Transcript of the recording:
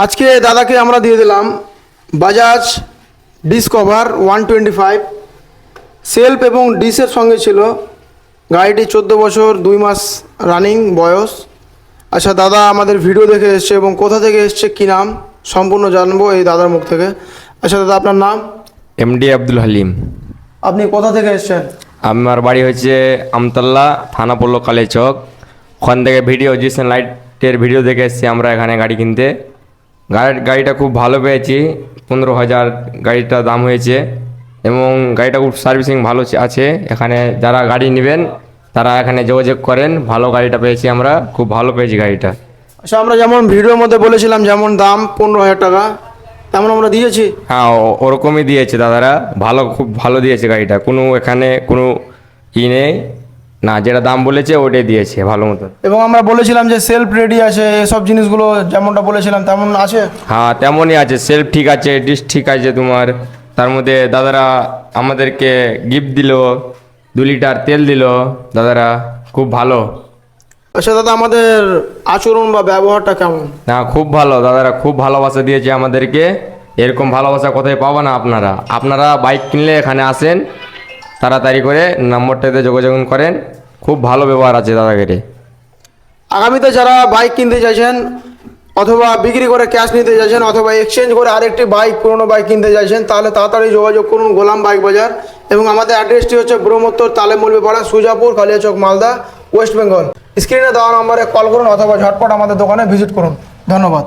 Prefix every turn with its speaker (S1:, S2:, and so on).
S1: আজকে দাদাকে আমরা দিয়ে দিলাম বাজাজ ডিসকভার 125 সেলফ এবং ডিসের সঙ্গে ছিল। গাড়িটি 14 বছর 2 মাস রানিং বয়স। আচ্ছা, দাদা আমাদের ভিডিও দেখে এসছে এবং কোথা থেকে এসছে, কী নাম, সম্পূর্ণ জানবো এই দাদার মুখ থেকে। আচ্ছা দাদা, আপনার নাম?
S2: এমডি আব্দুল হালিম।
S1: আপনি কোথা থেকে এসছেন?
S2: আমার বাড়ি হচ্ছে আমতলা, থানা পড়লো কালীচক। ওখান থেকে ভিডিও জিসেন লাইটের ভিডিও দেখে এসেছি আমরা এখানে গাড়ি কিনতে। গাড়িটা খুব ভালো পেয়েছি, 15,000 গাড়িটা দাম হয়েছে এবং গাড়িটা খুব সার্ভিসিং ভালো আছে। এখানে যারা গাড়ি নেবেন তারা এখানে যোগাযোগ করেন, ভালো গাড়িটা পেয়েছি আমরা, খুব ভালো পেয়েছি গাড়িটা।
S1: আচ্ছা, আমরা যেমন ভিডিওর মধ্যে বলেছিলাম যেমন দাম 15,000 টাকা, তেমন আমরা দিয়েছি।
S2: হ্যাঁ, ওরকমই দিয়েছে দাদারা, ভালো, খুব ভালো দিয়েছে গাড়িটা। এখানে কোনো নেই না, যেটা দাম বলেছে ওটাই দিয়েছে ভালো মতো।
S1: এবং আমরা বলেছিলাম যে সেলফ রেডি আছে, এসব জিনিসগুলো যেমনটা বলেছিলাম তেমন আছে।
S2: হ্যাঁ, তেমনই আছে, সেলফ ঠিক আছে, ডিশ ঠিক আছে তোমার। তার মধ্যে দাদারা আমাদেরকে গিফট দিল, 2 লিটার তেল দিল দাদারা, খুব ভালো।
S1: আচ্ছা দাদা, আমাদের আচরণ বা ব্যবহারটা কেমন?
S2: না, খুব ভালো দাদারা, খুব ভালোবাসা দিয়েছে আমাদেরকে। এরকম ভালোবাসা কোথায় পাবো না আপনারা বাইক কিনলে এখানে আসেন, তাড়াতাড়ি করে নম্বরটাতে যোগাযোগ করেন। খুব ভালো ব্যবহার আছে দাদাগিরি।
S1: আগামীতে যারা বাইক কিনতে চাইছেন অথবা বিক্রি করে ক্যাশ নিতে চাইছেন অথবা এক্সচেঞ্জ করে আরেকটি বাইক, পুরনো বাইক কিনতে চাইছেন, তাহলে তাড়াতাড়ি যোগাযোগ করুন গোলাম বাইক বাজার। এবং আমাদের অ্যাড্রেসটি হচ্ছে ব্রহ্মোত্তর তালেমুলবিপাড়া, সুজাপুর, কালিয়াচক, মালদা, ওয়েস্ট বেঙ্গল। স্ক্রিনে দেওয়া নম্বরে কল করুন অথবা ঝটপট আমাদের দোকানে ভিজিট করুন। ধন্যবাদ।